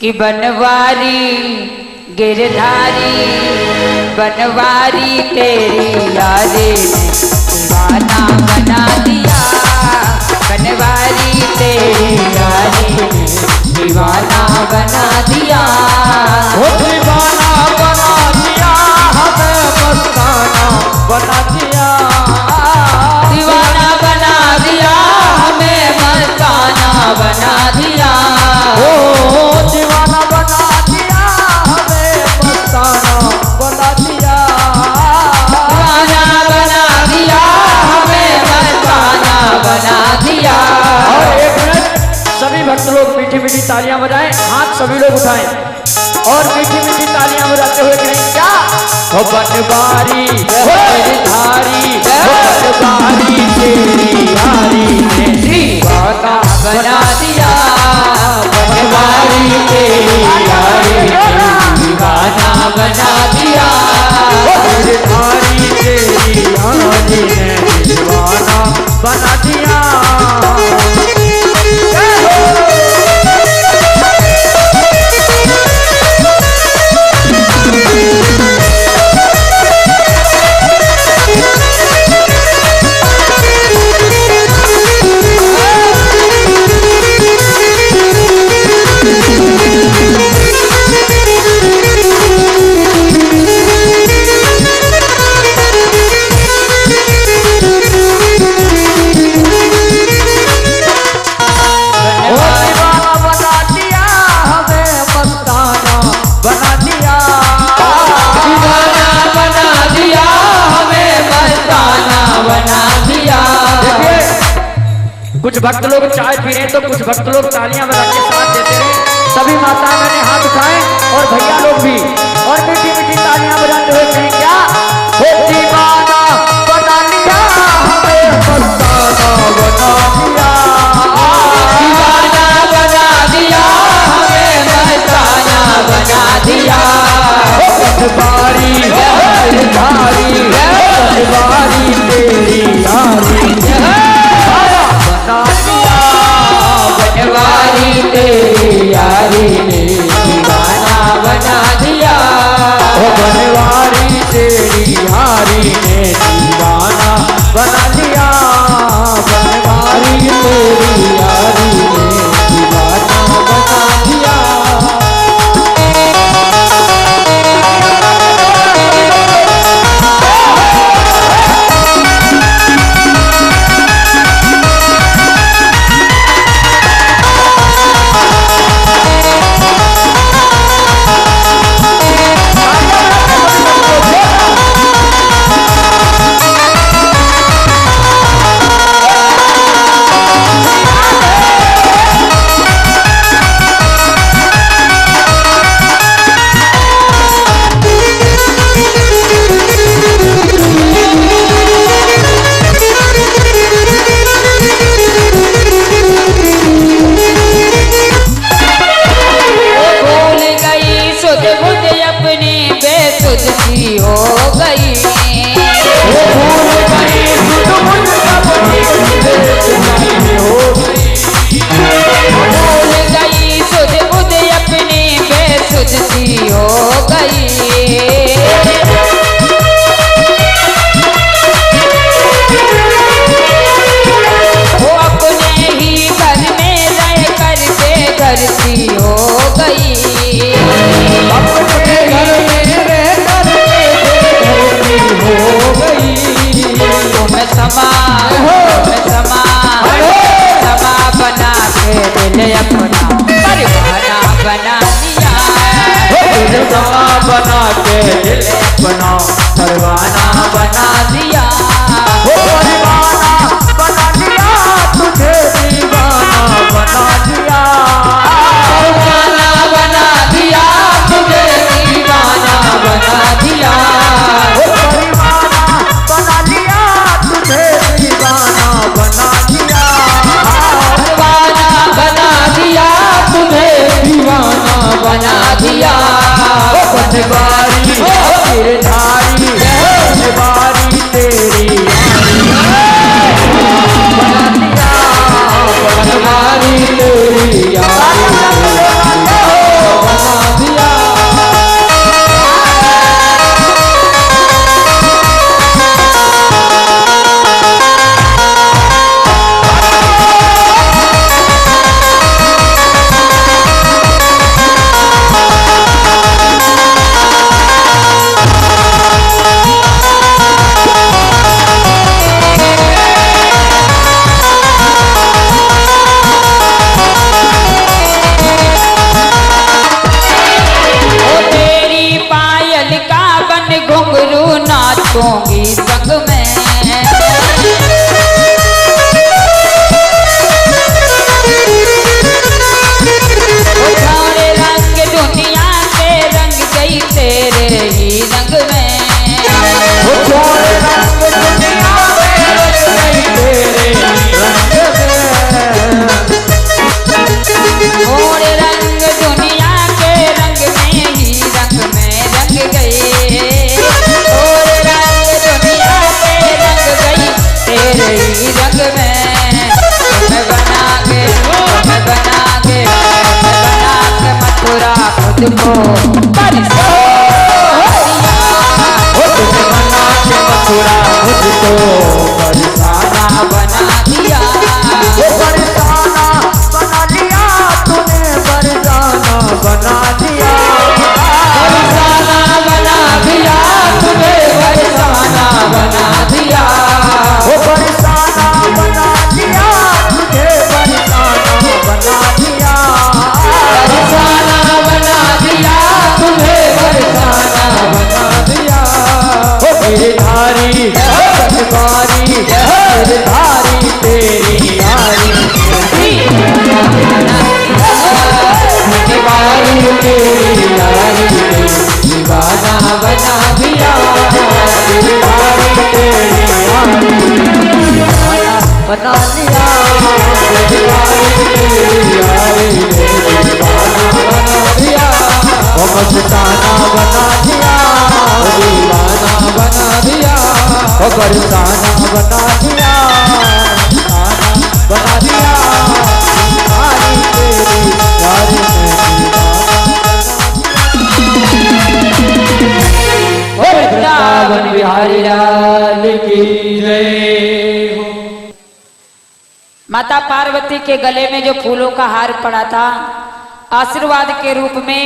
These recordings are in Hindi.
कि बनवारी गिरधारी बनवारी तेरी यारी ने दीवाना बना दिया। बनवारी तेरी यारी ने दीवाना बना दिया। वो दीवाना बना दिया हमें मस्ताना बना दिया। दीवाना बना दिया हमें मस्ताना बना दिया। ओ दीवाना बना दिया हमें मस्ताना बना दिया। दीवाना बना दिया हमें मस्ताना बना दिया। और एक मिनट सभी भक्त लोग मीठी मीठी तालियां बजाएं, हाथ सभी लोग उठाएं और मीठी मीठी तालियां बजाते हुए कहें क्या? हो बनवारी गिरधारी बनवारी तेरी यारी ने दीवाना बना दिया। बनवारी तेरी यारी ने दीवाना बना दिया। गिरधारी तेरी यारी ने दीवाना बना दिया। कुछ भक्त लोग चाय पी रहे हैं तो कुछ भक्त लोग तालियां बजा के साथ देते रहे। सभी माताएं मैंने हाथ उठाए और भैया लोग भी और मीठी मीठी तालियां बजाते हुए कहें क्या? हो दीवाना बना दिया हमें मस्ताना बना दिया। दीवाना बना दिया हमें मस्ताना बना दिया। बनवारी गिरधारी बनवारी तेरी यारी बनवारी तेरी यारी ने दीवाना बना दिया। बनवारी तेरी यारी ने दीवाना बना दिया। बनवारी तेरी यारी ने दीवाना बना दिया। हो गई भूल गई सुध बुध अपनी बेसुध सी हो गई। वो अपने ही घर में रह करके घर सी हो गई। अपने घर में रह करके हो गई। तुम समा समा बना के दिल अपना परवाना बना दिया। समा बना के दिल अपना परवाना बना दिया। परवाना बना दिया तुझे दीवाना बना दिया। परवाना बना दिया तुझे दीवाना बना दिया। परवाना बना दिया तुझे दीवाना बना दिया। परवाना बना दिया तुझे दीवाना बना दिया। बनवारी गिरधारी माता पार्वती के गले में जो फूलों का हार पड़ा था, आशीर्वाद के रूप में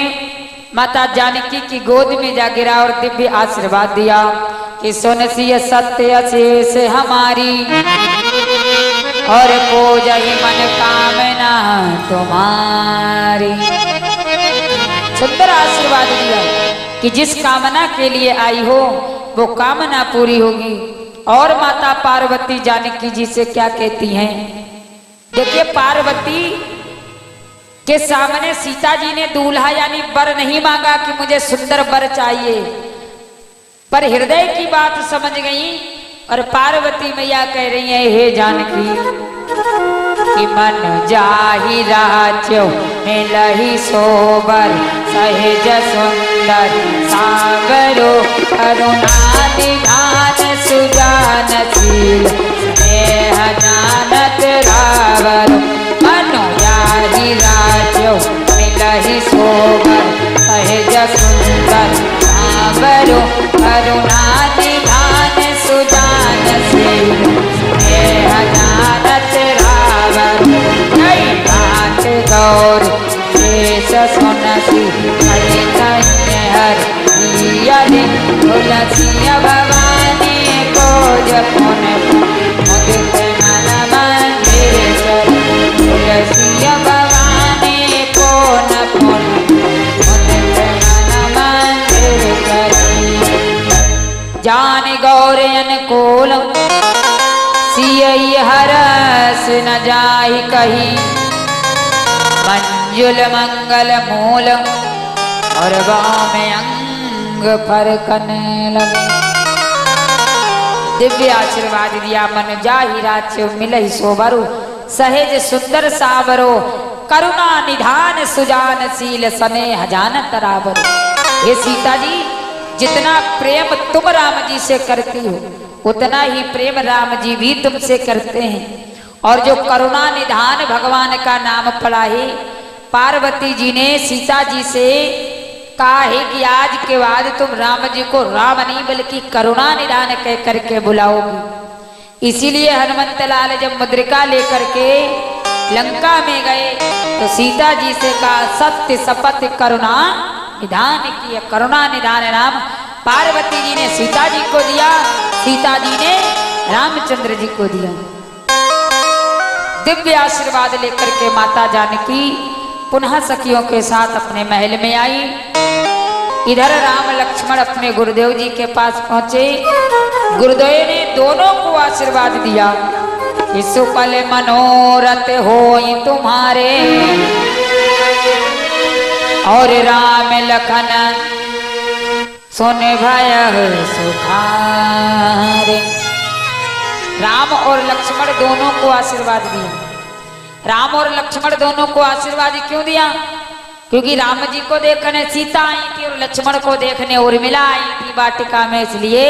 माता जानकी की गोद में जा गिरा और दिव्य आशीर्वाद दिया कि सुन सिय सत्य अशेष हमारी और पूजहि मन कामना तुम्हारी। सुंदर आशीर्वाद दिया कि जिस कामना के लिए आई हो वो कामना पूरी होगी। और माता पार्वती जानकी जी से क्या कहती हैं, देखिए पार्वती के सामने सीता जी ने दूल्हा यानी वर नहीं मांगा कि मुझे सुंदर वर चाहिए, पर हृदय की बात समझ गई और पार्वती मैया कह रही है, हे जानकी कि मन जाहि राज्य मिलहि सोबर सहज सुंदर सागरो करुणा निधान सुजानशील स्नेह जानत रावर। मनो जाहि राज्य मिलहि सोबर सहज सुंदर सागरो करुणा निधान सुजानशील स्नेह जानत रावर। जय नाथ गौर शेष सुनसी हरि हर यदि तुलसी भवानी को जपुन मुदित मन मंदिर चल। तुलसी भवानी को न पुन मुदित मन मंदिर चल। जान गौर अनुकूल सियई हरस न जाहि कही। मंजुल मंगल मूल और वाम अंग फरकन लगे। दिव्य आशीर्वाद दिया, मन जाहि राज्य मिलहि सोबरो सहज सुंदर सावरो करुणा निधान सुजानशील स्नेह जानत रावरो। हे सीता जी, जितना प्रेम तुम राम जी से करती हो उतना ही प्रेम राम जी भी तुमसे करते हैं। और जो करुणा निधान भगवान का नाम पड़ा है, पार्वती जी ने सीता जी से कहा है कि आज के बाद तुम राम जी को राम नहीं बल्कि करुणा निधान कह करके बुलाओगी। इसीलिए हनुमंत लाल जब मुद्रिका लेकर के लंका में गए तो सीता जी से कहा सत्य शपथ करुणा निधान की। करुणा निधान नाम पार्वती जी ने सीता जी को दिया, सीता जी ने रामचंद्र जी को दिया। दिव्य आशीर्वाद लेकर के माता जानकी पुनः सखियों के साथ अपने महल में आई। इधर राम लक्ष्मण अपने गुरुदेव जी के पास पहुंचे। गुरुदेव ने दोनों को आशीर्वाद दिया कि सुफल मनोरथ होई तुम्हारे और राम लखन सुन भय सुखारे। राम और लक्ष्मण दोनों को आशीर्वाद दिया। राम और लक्ष्मण दोनों को आशीर्वाद क्यों दिया? क्योंकि राम जी को देखने सीता आई थी और लक्ष्मण को देखने उर्मिला आई थी वाटिका में, इसलिए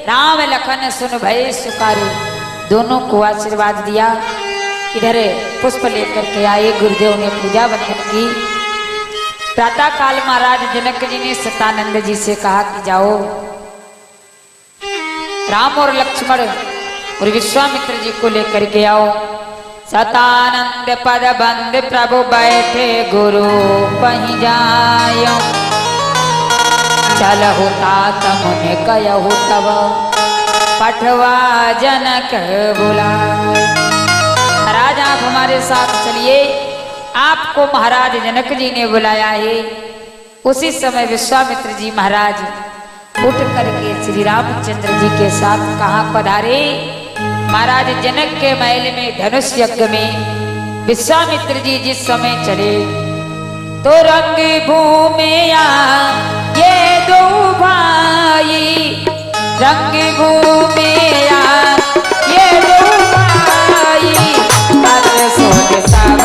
राम लखन सुन भय सुखारे दोनों को आशीर्वाद दिया। इधर पुष्प लेकर के आए, गुरुदेव ने पूजा वंदन की। प्रातः काल महाराज जनक जी ने सतानंद जी से कहा कि जाओ राम और लक्ष्मण और विश्वामित्र जी को लेकर के आओ। सतानंद पद बंद प्रभु बैठे गुरु पही जायो। चलहु तात मुनि कहु तब पठवा जनक बुलाए। महाराज आप हमारे साथ चलिए, आपको महाराज जनक जी ने बुलाया है। उसी समय विश्वामित्र जी महाराज उठ करके श्री रामचंद्र जी के साथ कहाँ पधारे? महाराज जनक के महल में धनुष यज्ञ में विश्वामित्र जी जिस समय चले तो रंग भूमिया ये दो भाई, रंग भूमिया ये दो भाई, सोच सब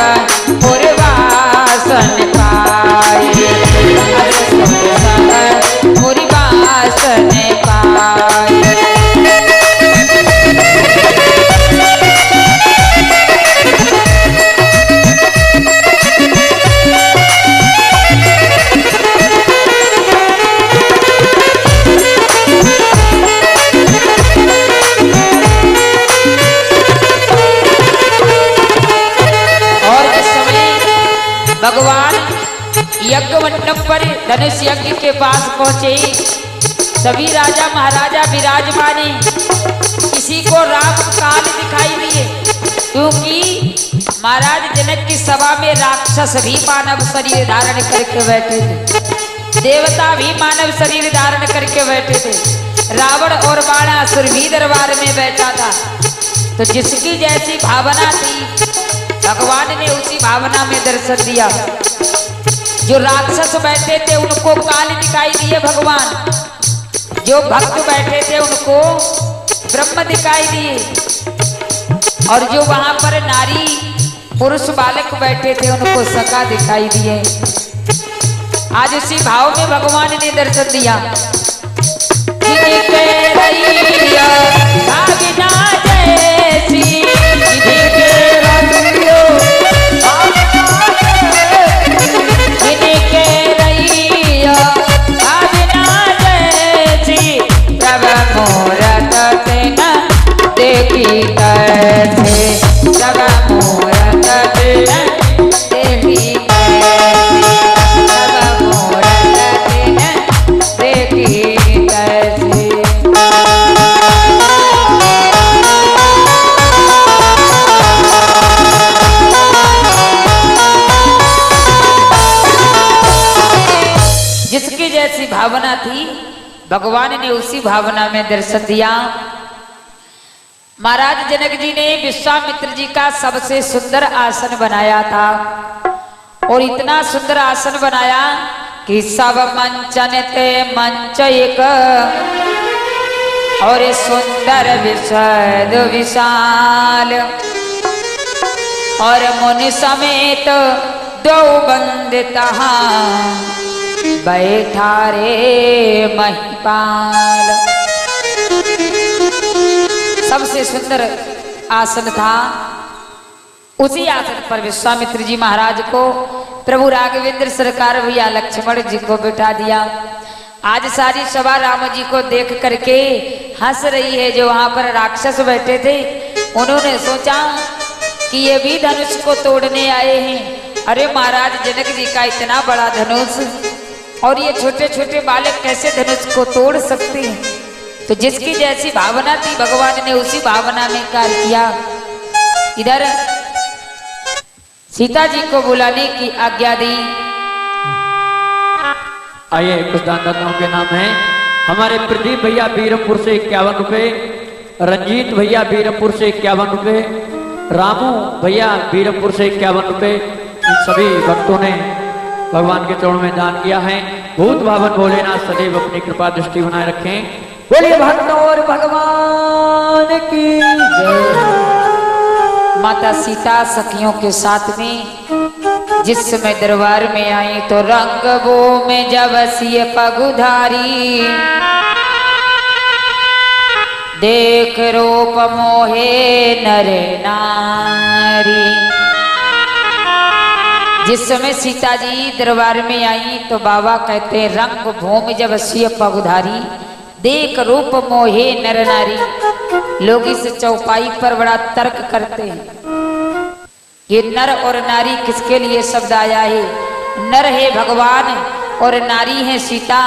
पुरवासन पाए, सोच सब पुरवासन पाए। भगवान यज्ञ मंडप पर धनुष यज्ञ के पास पहुंचे। सभी राजा महाराजा विराजमान हैं। किसी को राम काल दिखाई दिए, क्योंकि महाराज जनक की सभा में राक्षस भी मानव शरीर धारण करके बैठे थे, देवता भी मानव शरीर धारण करके बैठे थे, रावण और बाणासुर भी दरबार में बैठा था। तो जिसकी जैसी भावना थी भगवान ने उसी भावना में दर्शन दिया। जो राक्षस बैठे थे उनको काल दिखाई दिए भगवान, जो भक्त बैठे थे उनको ब्रह्म दिखाई दिए, और जो वहां पर नारी पुरुष बालक बैठे थे उनको सखा दिखाई दिए। आज उसी भाव में भगवान ने दर्शन दिया। जिसकी जैसी भावना थी भगवान ने उसी भावना में दर्शन दिया। महाराज जनक जी ने विश्वामित्र जी का सबसे सुंदर आसन बनाया था, और इतना सुंदर आसन बनाया कि सब मंचन ते मंच एक, और सुंदर विशद विशाल, और मुनि समेत दो बंद तहां बैठा रे महिपाल। सबसे सुंदर आसन था। उसी आसन पर विश्वामित्र जी महाराज को प्रभु राघवेंद्र सरकार भैया लक्ष्मण जी को बिठा दिया। आज सारी सभा राम जी को देख करके हंस रही है। जो वहां पर राक्षस बैठे थे उन्होंने सोचा कि ये भी धनुष को तोड़ने आए हैं। अरे महाराज जनक जी का इतना बड़ा धनुष, और ये छोटे छोटे बालक कैसे धनुष को तोड़ सकते हैं। तो जिसकी जैसी भावना थी भगवान ने उसी भावना में कार्य किया। इधर सीता जी को बुलाने की आज्ञा दी। आइए कुछ दानदाताओं के नाम है। हमारे प्रदीप भैया बीरमपुर से 51 रुपए, रंजीत भैया बीरमपुर से 51 रुपए, रामू भैया बीरमपुर से 51 रुपए। इन सभी भक्तों ने भगवान के चरणों में दान किया है। भूत भावन भोलेनाथ सदैव अपनी कृपा दृष्टि बनाए रखें। बोलिए भक्त और भगवान की जय। माता सीता सखियों के साथ में जिस समय दरबार में आई तो रंग वो में जब सिय पगुधारी, देख रूप मोहे नर नारी। जिस समय सीता जी दरबार में आई तो बाबा कहते हैं रंग भूमि जब सिय पगुधारी, देख रूप मोहे नर नारी। लोग इस चौपाई पर बड़ा तर्क करते हैं। ये नर और नारी किसके लिए शब्द आया है? नर है भगवान और नारी है सीता।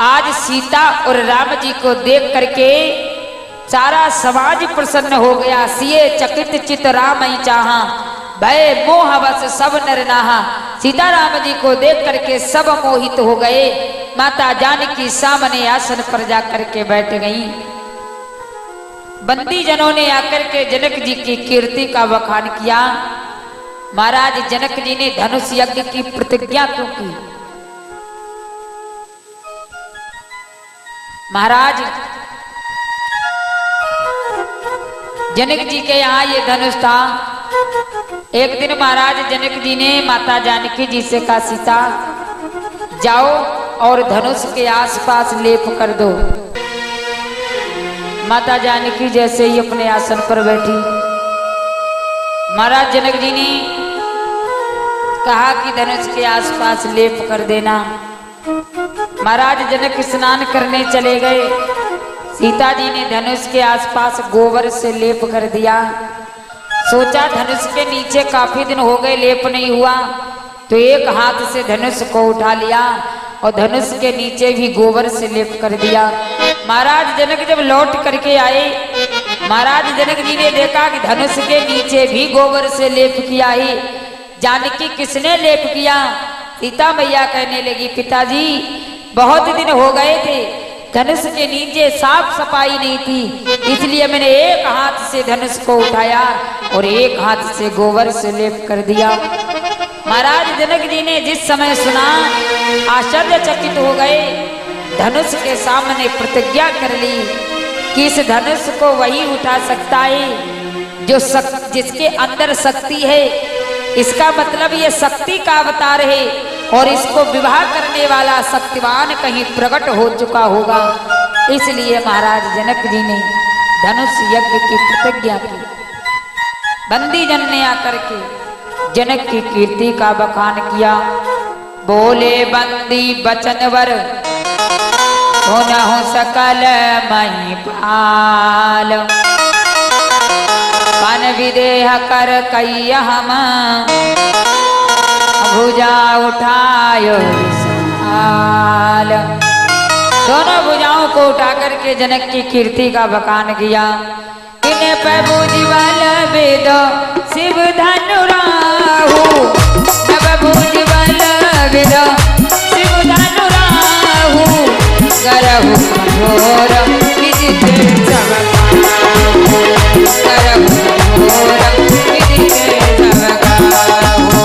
आज सीता और राम जी को देख करके सारा समाज प्रसन्न हो गया। सिए चकित चित राम ही चाहा, भय मोह बस सब नर नाहा। सीता राम जी को देख करके सब मोहित हो गए। माता जानकी सामने आसन पर जाकर के बैठ गई। बंदी जनों ने आकर के जनक जी की कीर्ति का बखान किया। महाराज जनक जी ने धनुष यज्ञ की प्रतिज्ञा क्यों की? महाराज जनक जी के यहाँ ये धनुष था। एक दिन महाराज जनक जी ने माता जानकी जी से कहा, सीता जाओ और धनुष के आसपास लेप कर दो। माता जानकी जैसे ही अपने आसन पर बैठी, महाराज जनक जी ने कहा कि धनुष के आसपास लेप कर देना। महाराज जनक स्नान करने चले गए। सीता जी ने धनुष के आसपास गोबर से लेप कर दिया। सोचा धनुष के नीचे काफी दिन हो गए लेप नहीं हुआ, तो एक हाथ से धनुष को उठा लिया और धनुष के नीचे भी गोबर से लेप कर दिया। महाराज जनक जब लौट करके आए, महाराज जनक जी ने देखा कि धनुष के नीचे भी गोबर से लेप किया ही। जानकी किसने लेप किया? सीता मैया कहने लगी, पिताजी बहुत दिन हो गए थे, धनुष के नीचे साफ सफाई नहीं थी, इसलिए मैंने एक हाथ से धनुष को उठाया और एक हाथ से गोबर से लेप कर दिया। महाराज जनक जी ने जिस समय सुना आश्चर्यचकित हो गए। धनुष के सामने प्रतिज्ञा कर ली कि इस धनुष को वही उठा सकता है जो जिसके अंदर शक्ति है। इसका मतलब ये शक्ति का अवतार है और इसको विवाह करने वाला शक्तिवान कहीं प्रकट हो चुका होगा। इसलिए महाराज जनक जी ने धनुष यज्ञ की प्रतिज्ञा की। बंदी जन ने आकर के जनक की कीर्ति का बखान किया। बोले बंदी बचनवर सुनहु सकल महिपाल, पन विदेह कर कई हम भुजा उठायो विशाल। दोनों भुजाओं को उठा करके जनक की कीर्ति का बखान किया। किने पे भुजबल वेद शिव धनु राहु, नभ भुजबल वेद शिव धनु राहु, करहु कठोर विदित सब काहू, करहु कठोर विदित सब काहू।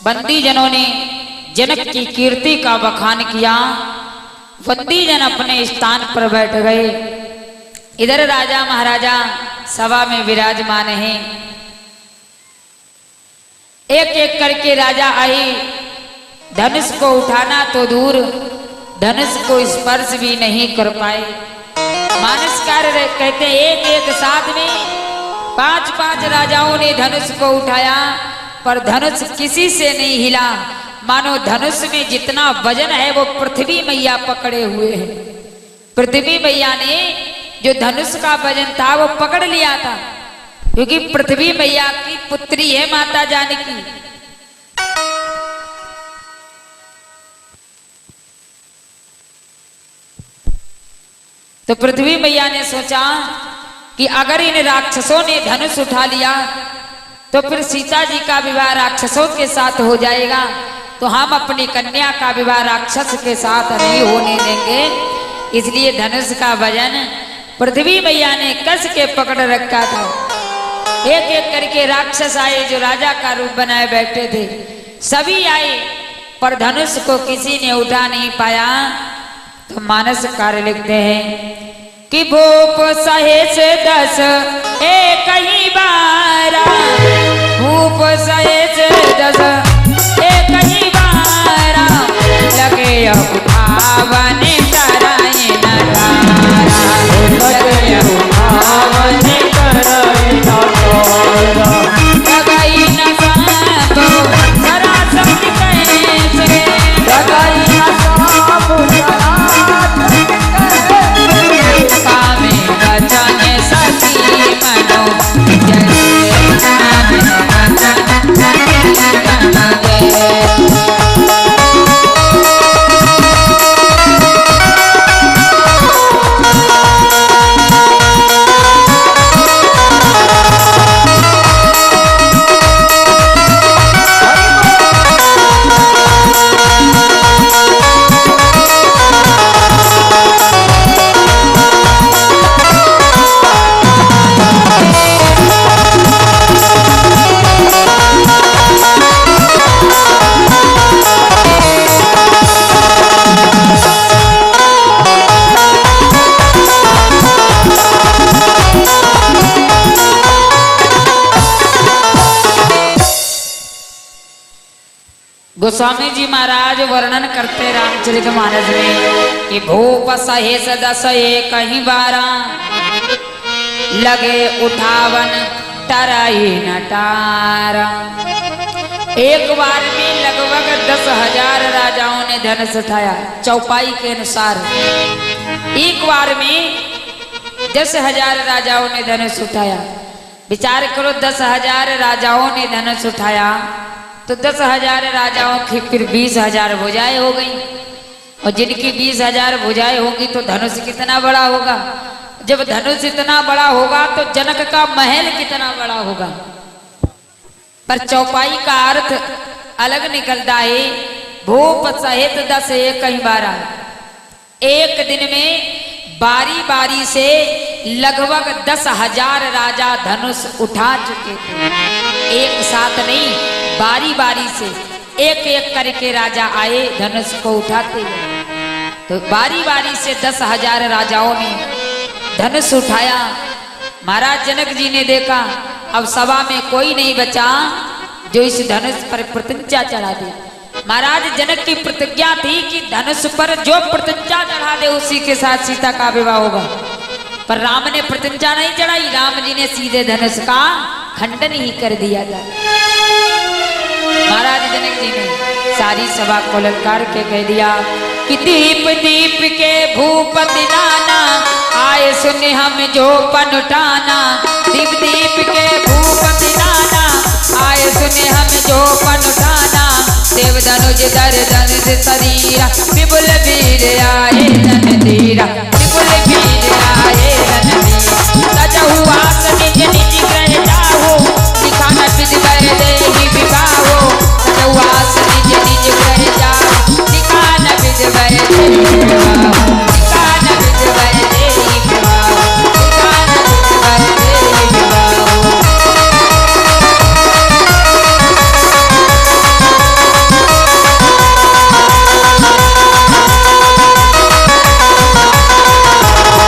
बंदी जनों ने जनक की कीर्ति का बखान किया। बंदी जन अपने स्थान पर बैठ गए। इधर राजा महाराजा सभा में विराजमान हैं। एक एक करके राजा आए। धनुष को उठाना तो दूर, धनुष को स्पर्श भी नहीं कर पाए। मानसकार कहते हैं एक एक साथ में 5-5 राजाओं ने धनुष को उठाया, पर धनुष किसी से नहीं हिला। मानो धनुष में जितना वजन है वो पृथ्वी मैया पकड़े हुए है। पृथ्वी मैया ने जो धनुष का वजन था वो पकड़ लिया था, क्योंकि पृथ्वी मैया की पुत्री है माता जानकी। तो पृथ्वी मैया ने सोचा कि अगर इन राक्षसों ने धनुष उठा लिया तो फिर सीता जी का विवाह राक्षसों के साथ हो जाएगा, तो हम अपनी कन्या का विवाह राक्षस के साथ नहीं होने देंगे। इसलिए धनुष का वजन पृथ्वी मैया ने कस के पकड़ रखा था। एक एक करके राक्षस आए जो राजा का रूप बनाए बैठे थे। सभी आए पर धनुष को किसी ने उठा नहीं पाया। तो मानसकार लिखते हैं कि भूप सहेस 10 एक ही बारा, भूप सहेस 10 एक ही बारा, लगे उठावन कराए नगारा, लगे उठावन कराए नगारा, लगाई न सांप सरा शक्ति कैसे, लगाई न सांप कामे बचने सखी मनो जय कामे बचने गोस्वामी जी महाराज वर्णन करते रामचरितमानस में कि भूप सहेस दस कहीं बारा लगे उठावन टराई नटारा। एक बार में लगभग 10,000 राजाओं ने धनुष उठाया। चौपाई के अनुसार एक बार में 10,000 राजाओं ने धनुष उठाया। विचार करो, 10,000 राजाओं ने धनुष उठाया तो 10,000 राजाओं की फिर 20,000 भुजाएं हो गई, और जिनकी 20,000 भुजाएं होंगी तो धनुष कितना बड़ा होगा। जब धनुष इतना बड़ा होगा तो जनक का महल कितना बड़ा होगा। पर चौपाई का अर्थ अलग निकलता है। भूप सहित 10 कहीं बारा, एक दिन में बारी बारी से लगभग 10,000 राजा धनुष उठा चुके थे। एक साथ नहीं, बारी बारी से एक एक करके राजा आए धनुष को उठाते गए। तो बारी बारी से 10,000 राजाओं ने धनुष उठाया। महाराज जनक जी ने देखा अब सभा में कोई नहीं बचा जो इस धनुष पर प्रतिज्ञा चढ़ा दे। महाराज जनक की प्रतिज्ञा थी कि धनुष पर जो प्रतिज्ञा चढ़ा दे उसी के साथ सीता का विवाह होगा। पर राम ने प्रतिज्ञा नहीं चढ़ाई, राम जी ने सीधे धनुष का खंडन ही कर दिया था। महाराज जनक जी ने सारी सभा को ललकार के कह दिया कि दीप दीप के भूपति नाना आए सुने हम जो पन उठाना। दीप दीप के भूपति नाना आए सुने हम जो पन उठाना। देव धनुज दर धनुष शरीर विपुल वीर आए